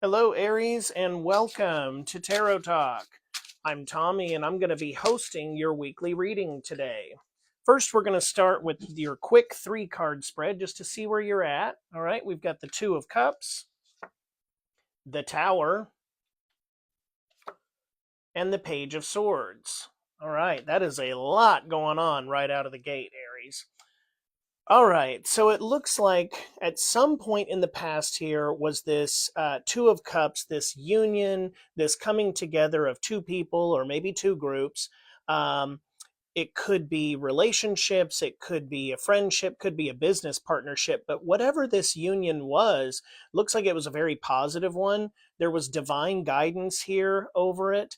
Hello, Aries, and welcome to Tarot Talk. I'm Tommy, and I'm going to be hosting your weekly reading today. First, we're going to start with your quick 3-card spread just to see where you're at. All right, we've got the Two of Cups, the Tower, and the Page of Swords. All right, that is a lot going on right out of the gate, Aries. All right, so it looks like at some point in the past here was this Two of Cups, this union, this coming together of two people or maybe two groups. Um, it could be relationships, it could be a friendship, could be a business partnership, but whatever this union was, looks like it was a very positive one. There was divine guidance here over it.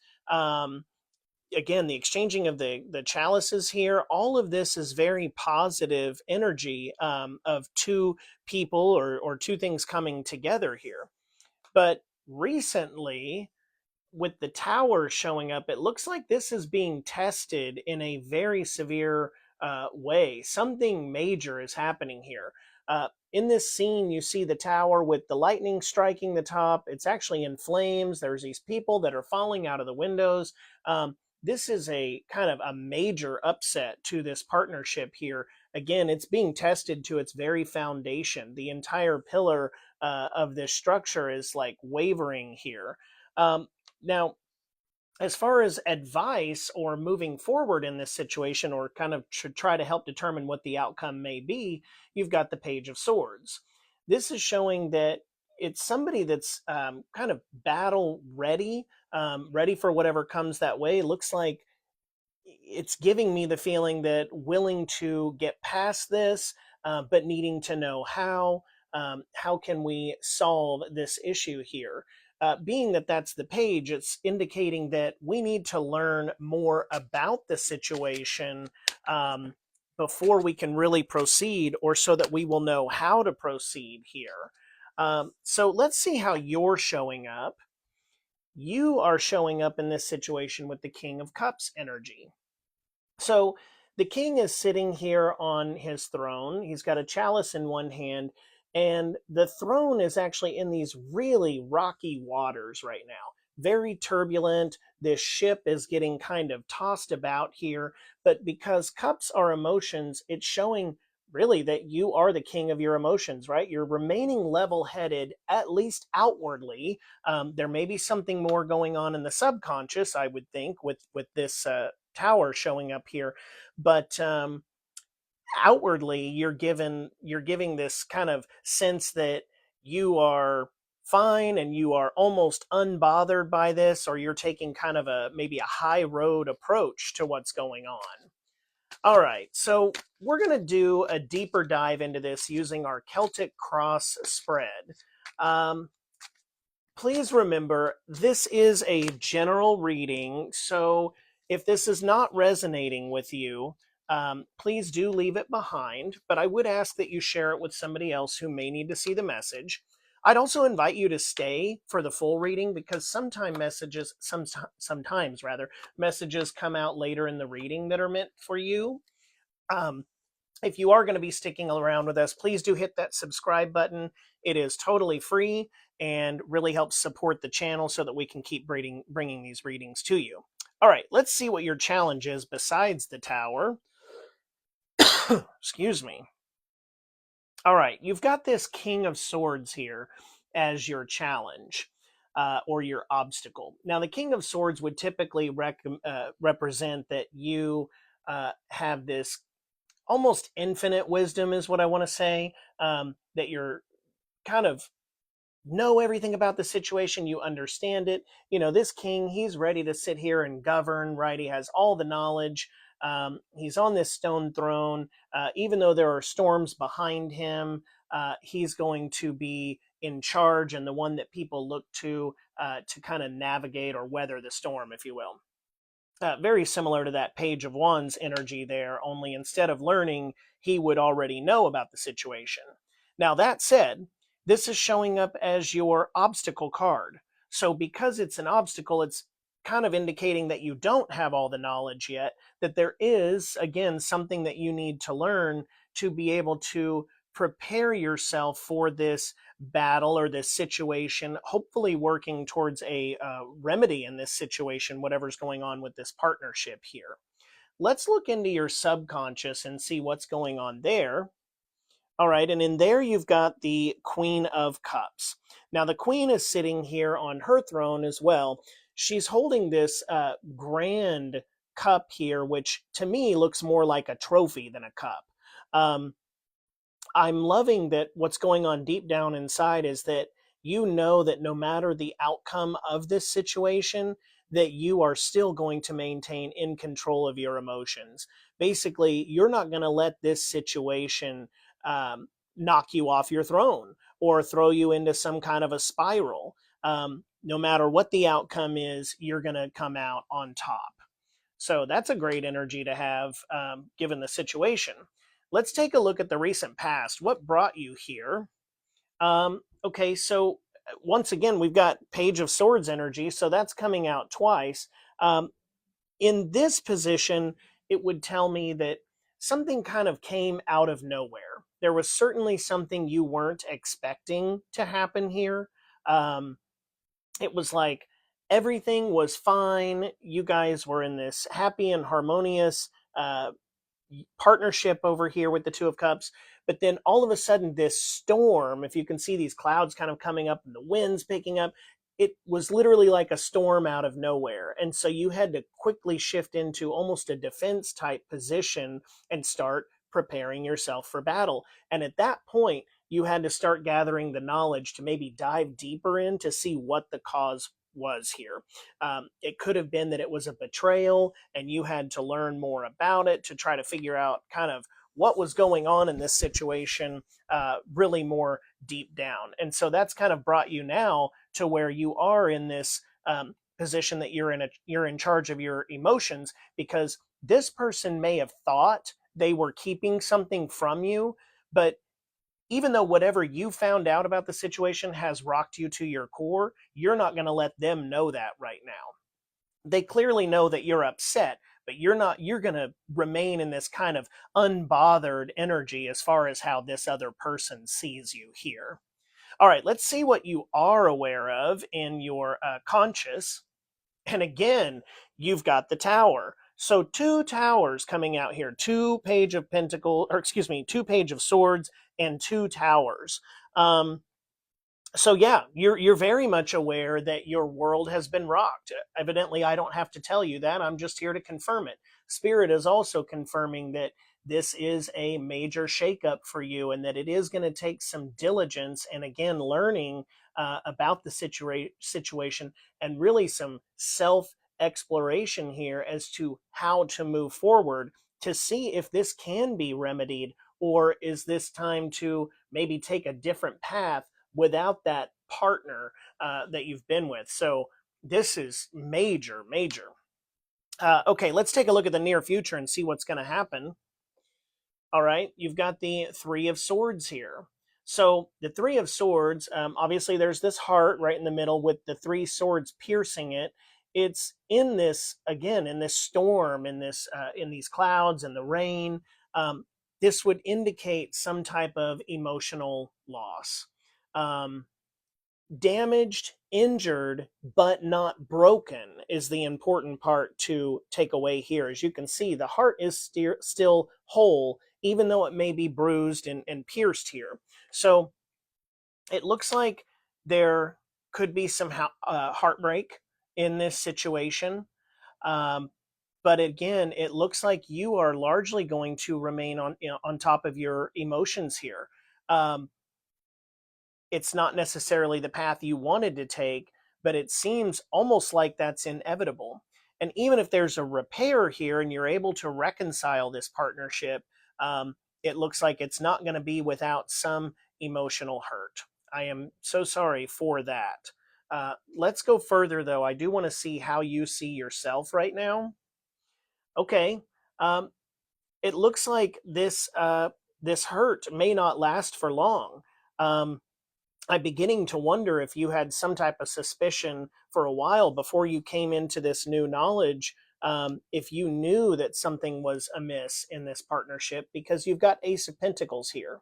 Again, the exchanging of the chalices here, all of this is very positive energy of two people or two things coming together here. But recently, with the tower showing up, it looks like this is being tested in a very severe way. Something major is happening here. In this scene, you see the tower with the lightning striking the top. It's actually in flames. There's these people that are falling out of the windows. This is a kind of a major upset to this partnership here. Again, it's being tested to its very foundation. The entire pillar of this structure is like wavering here. Now, as far as advice or moving forward in this situation, or kind of to try to help determine what the outcome may be, you've got the Page of Swords. This is showing that it's somebody that's kind of battle ready, ready for whatever comes that way. Looks like it's giving me the feeling that willing to get past this, but needing to know how. How can we solve this issue here? Being that that's the page, it's indicating that we need to learn more about the situation before we can really proceed, or so that we will know how to proceed here. So let's see how you're showing up. You are showing up in this situation with the King of Cups energy. So the king is sitting here on his throne. He's got a chalice in one hand, and the throne is actually in these really rocky waters right now. Very turbulent. This ship is getting kind of tossed about here, but because cups are emotions, it's showing really that you are the king of your emotions, right? You're remaining level-headed, at least outwardly. There may be something more going on in the subconscious, I would think, with this tower showing up here, but outwardly you're giving this kind of sense that you are fine and you are almost unbothered by this, or you're taking kind of a maybe a high road approach to what's going on. All right, so we're going to do a deeper dive into this using our Celtic cross spread. Please remember, this is a general reading, so if this is not resonating with you, please do leave it behind, but I would ask that you share it with somebody else who may need to see the message. I'd also invite you to stay for the full reading, because sometimes messages come out later in the reading that are meant for you. If you are going to be sticking around with us, please do hit that subscribe button. It is totally free and really helps support the channel so that we can keep bringing these readings to you. All right, let's see what your challenge is besides the tower. Excuse me. All right, you've got this King of Swords here as your challenge. Or your obstacle. Now, the King of Swords would typically represent that you have this almost infinite wisdom, is what I want to say, that you're kind of know everything about the situation, you understand it. You know, this king, he's ready to sit here and govern, right? He has all the knowledge. He's on this stone throne. Even though there are storms behind him, he's going to be in charge and the one that people look to kind of navigate or weather the storm, if you will. Very similar to that Page of Wands energy there, only instead of learning, he would already know about the situation. Now, that said, this is showing up as your obstacle card. So because it's an obstacle, it's kind of indicating that you don't have all the knowledge yet, that there is, again, something that you need to learn to be able to prepare yourself for this battle or this situation, hopefully working towards a remedy in this situation, whatever's going on with this partnership here. Let's look into your subconscious and see what's going on there. All right, and in there you've got the Queen of Cups. Now the Queen is sitting here on her throne as well. She's holding this grand cup here, which to me looks more like a trophy than a cup. I'm loving that what's going on deep down inside is that you know that no matter the outcome of this situation, that you are still going to maintain in control of your emotions. Basically, you're not going to let this situation knock you off your throne or throw you into some kind of a spiral. No matter what the outcome is, you're going to come out on top. So that's a great energy to have given the situation. Let's take a look at the recent past. What brought you here? Okay, so once again, we've got Page of Swords energy, so that's coming out twice. In this position, it would tell me that something kind of came out of nowhere. There was certainly something you weren't expecting to happen here. It was like everything was fine. You guys were in this happy and harmonious partnership over here with the Two of Cups. But then all of a sudden, this storm, if you can see these clouds kind of coming up and the winds picking up, it was literally like a storm out of nowhere. And so you had to quickly shift into almost a defense type position and start preparing yourself for battle. And at that point, you had to start gathering the knowledge to maybe dive deeper in to see what the cause was here. It could have been that it was a betrayal and you had to learn more about it to try to figure out kind of what was going on in this situation really more deep down. And so that's kind of brought you now to where you are in this position that you're in charge of your emotions, because this person may have thought they were keeping something from you, but even though whatever you found out about the situation has rocked you to your core, you're not going to let them know that right now. They clearly know that you're upset, but you're going to remain in this kind of unbothered energy as far as how this other person sees you here. All right, let's see what you are aware of in your conscious. And again, you've got the Tower. So two towers coming out here, two Page of Pentacles, or excuse me, two Page of Swords and two towers. So yeah, you're very much aware that your world has been rocked. Evidently, I don't have to tell you that. I'm just here to confirm it. Spirit is also confirming that this is a major shakeup for you and that it is going to take some diligence and, again, learning about the situation and really some self-exploration here as to how to move forward to see if this can be remedied, or is this time to maybe take a different path without that partner that you've been with. So this is major, major. Okay, let's take a look at the near future and see what's going to happen. All right, you've got the Three of Swords here. So the Three of Swords, obviously there's this heart right in the middle with the three swords piercing it. It's in this, again, in this storm, in these clouds and the rain. This would indicate some type of emotional loss. Damaged, injured, but not broken is the important part to take away here. As you can see, the heart is still whole, even though it may be bruised and pierced here. So it looks like there could be some heartbreak in this situation. But again, it looks like you are largely going to remain on top of your emotions here. It's not necessarily the path you wanted to take, but it seems almost like that's inevitable. And even if there's a repair here and you're able to reconcile this partnership, it looks like it's not going to be without some emotional hurt. I am so sorry for that. Let's go further, though. I do want to see how you see yourself right now. Okay. It looks like this hurt may not last for long. I'm beginning to wonder if you had some type of suspicion for a while before you came into this new knowledge, if you knew that something was amiss in this partnership, because you've got Ace of Pentacles here.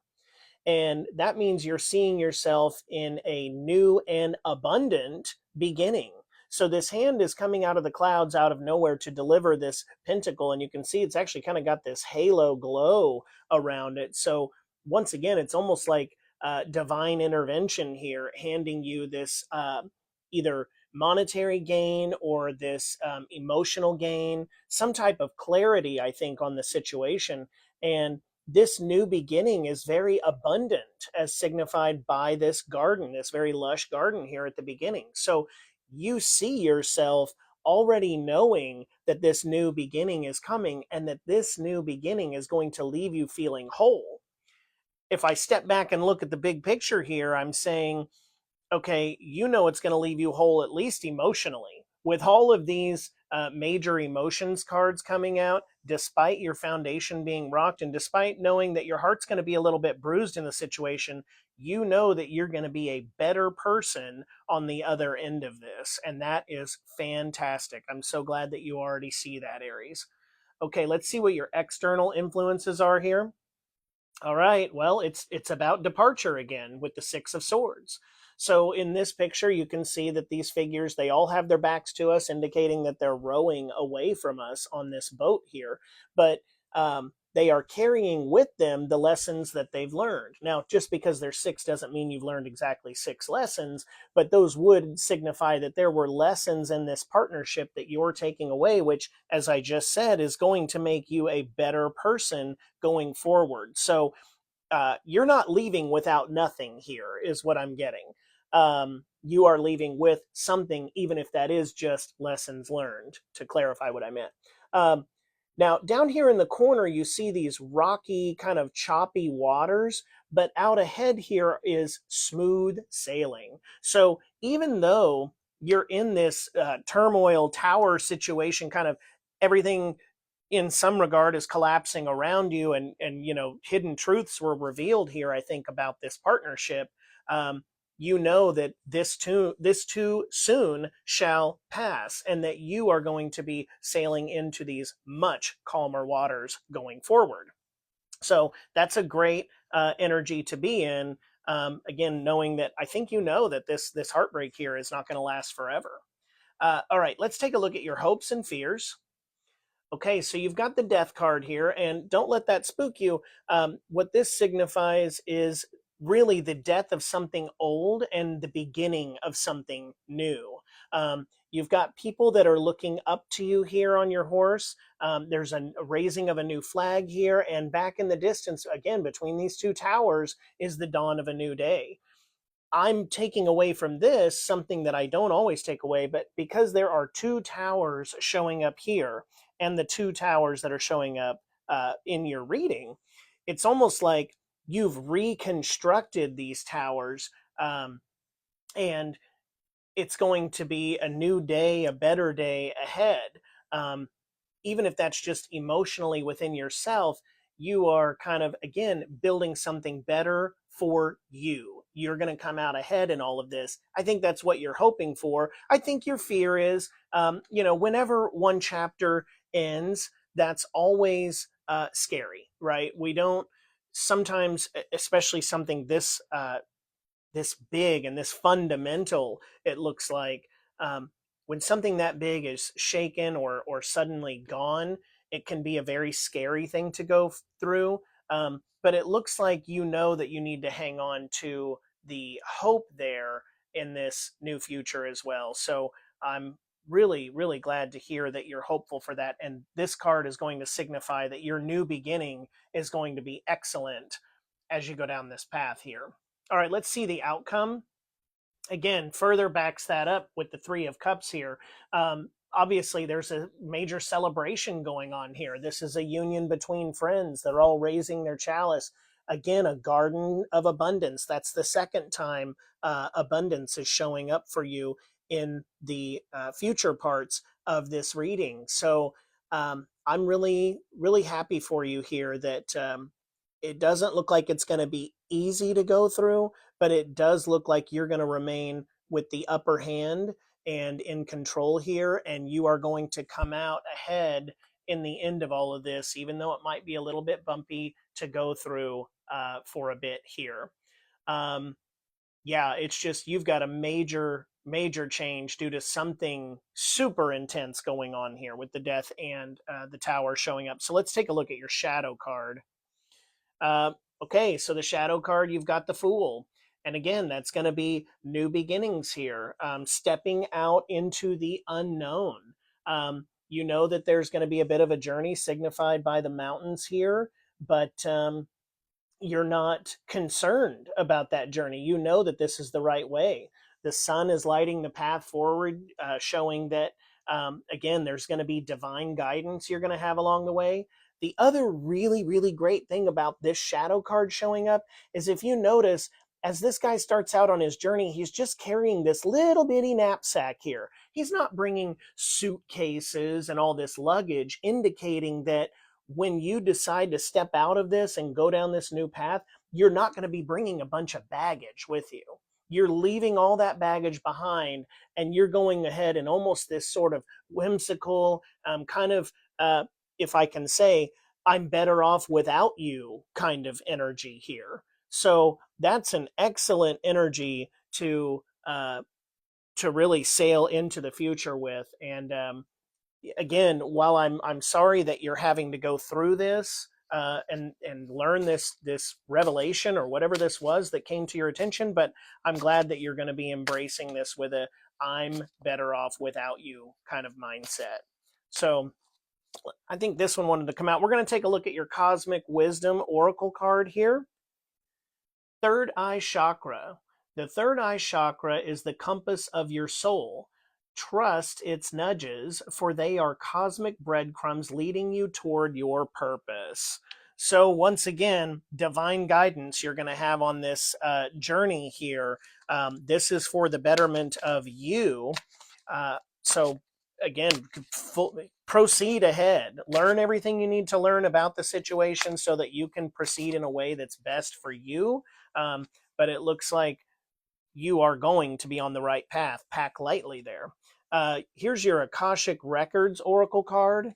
And that means you're seeing yourself in a new and abundant beginning. So this hand is coming out of the clouds out of nowhere to deliver this pentacle. And you can see it's actually kind of got this halo glow around it. So once again, it's almost like divine intervention here, handing you this either monetary gain or this emotional gain, some type of clarity, I think, on the situation. And this new beginning is very abundant, as signified by this garden, this very lush garden here at the beginning. So you see yourself already knowing that this new beginning is coming and that this new beginning is going to leave you feeling whole. If I step back and look at the big picture here, I'm saying, okay, you know it's going to leave you whole, at least emotionally. With all of these major emotions cards coming out, despite your foundation being rocked and despite knowing that your heart's going to be a little bit bruised in the situation, you know that you're going to be a better person on the other end of this. And that is fantastic. I'm so glad that you already see that, Aries. Okay, let's see what your external influences are here. All right, well, it's about departure again with the Six of Swords. So in this picture, you can see that these figures, they all have their backs to us, indicating that they're rowing away from us on this boat here. But they are carrying with them the lessons that they've learned. Now, just because they're six doesn't mean you've learned exactly 6 lessons, but those would signify that there were lessons in this partnership that you're taking away, which, as I just said, is going to make you a better person going forward. So you're not leaving without nothing here, is what I'm getting. You are leaving with something, even if that is just lessons learned, to clarify what I meant. Now, down here in the corner, you see these rocky, kind of choppy waters, but out ahead here is smooth sailing. So even though you're in this turmoil tower situation, kind of everything in some regard is collapsing around you, and you know, hidden truths were revealed here, I think, about this partnership. You know that this too soon shall pass, and that you are going to be sailing into these much calmer waters going forward. So that's a great energy to be in. Again, knowing that I think you know that this heartbreak here is not going to last forever. All right, let's take a look at your hopes and fears. Okay, so you've got the death card here, and don't let that spook you. What this signifies is really the death of something old and the beginning of something new. You've got people that are looking up to you here on your horse. There's a raising of a new flag here, and back in the distance, again, between these two towers, is the dawn of a new day. I'm taking away from this something that I don't always take away, but because there are 2 towers showing up here and the 2 towers that are showing up in your reading, it's almost like you've reconstructed these towers, and it's going to be a new day, a better day ahead. Even if that's just emotionally within yourself, you are kind of, again, building something better for you. You're going to come out ahead in all of this. I think that's what you're hoping for. I think your fear is, you know, whenever one chapter ends, that's always scary, right? We don't sometimes, especially something this this big and this fundamental, it looks like, when something that big is shaken or suddenly gone, it can be a very scary thing to go through. But it looks like you know that you need to hang on to the hope there in this new future as well. So I'm really, really glad to hear that you're hopeful for that. And this card is going to signify that your new beginning is going to be excellent as you go down this path here. All right, let's see the outcome. Again, further backs that up with the 3 of Cups here. Obviously, there's a major celebration going on here. This is a union between friends. They're all raising their chalice. Again, a garden of abundance. That's the second time abundance is showing up for you in the future parts of this reading. So I'm really, really happy for you here that it doesn't look like it's going to be easy to go through, but it does look like you're going to remain with the upper hand and in control here, and you are going to come out ahead in the end of all of this, even though it might be a little bit bumpy to go through for a bit here. Yeah, it's just you've got a major change due to something super intense going on here with the death and the tower showing up. So let's take a look at your shadow card. Uh, okay, so the shadow card, you've got the Fool. And again, that's going to be new beginnings here, stepping out into the unknown. You know that there's going to be a bit of a journey signified by the mountains here, but you're not concerned about that journey. You know that this is the right way. The sun is lighting the path forward, showing that, again, there's going to be divine guidance you're going to have along the way. The other really great thing about this shadow card showing up is if you notice, as this guy starts out on his journey, he's just carrying this little bitty knapsack here. He's not bringing suitcases and all this luggage, indicating that when you decide to step out of this and go down this new path, you're not going to be bringing a bunch of baggage with you. You're leaving all that baggage behind, and you're going ahead in almost this sort of whimsical kind of, if I can say, I'm better off without you kind of energy here. So that's an excellent energy to really sail into the future with. And again, while I'm sorry that you're having to go through this and learn this revelation or whatever this was that came to your attention, but I'm glad that you're going to be embracing this with a I'm better off without you kind of mindset. So I think this one wanted to come out. We're going to take a look at your Cosmic Wisdom Oracle card here. Third eye chakra. The third eye chakra is the compass of your soul. Trust its nudges, for they are cosmic breadcrumbs leading you toward your purpose. So once again, divine guidance you're going to have on this journey here. This is for the betterment of you. So again, proceed ahead. Learn everything you need to learn about the situation so that you can proceed in a way that's best for you. But it looks like you are going to be on the right path. Pack lightly there. Here's your Akashic Records Oracle card.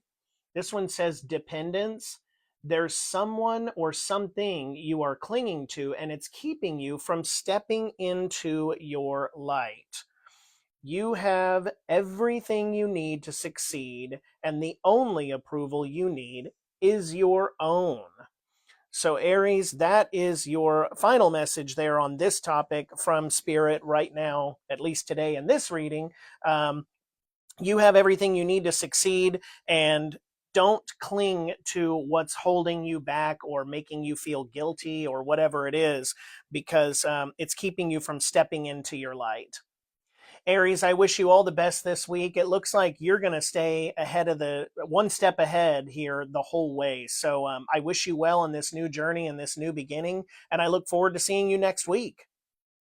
This one says dependence. There's someone or something you are clinging to, and it's keeping you from stepping into your light. You have everything you need to succeed, and the only approval you need is your own. So Aries, that is your final message there on this topic from Spirit right now, at least today in this reading. You have everything you need to succeed, and don't cling to what's holding you back or making you feel guilty or whatever it is, because it's keeping you from stepping into your light. Aries, I wish you all the best this week. It looks like you're going to stay ahead of one step ahead here the whole way. So I wish you well in this new journey and this new beginning, and I look forward to seeing you next week.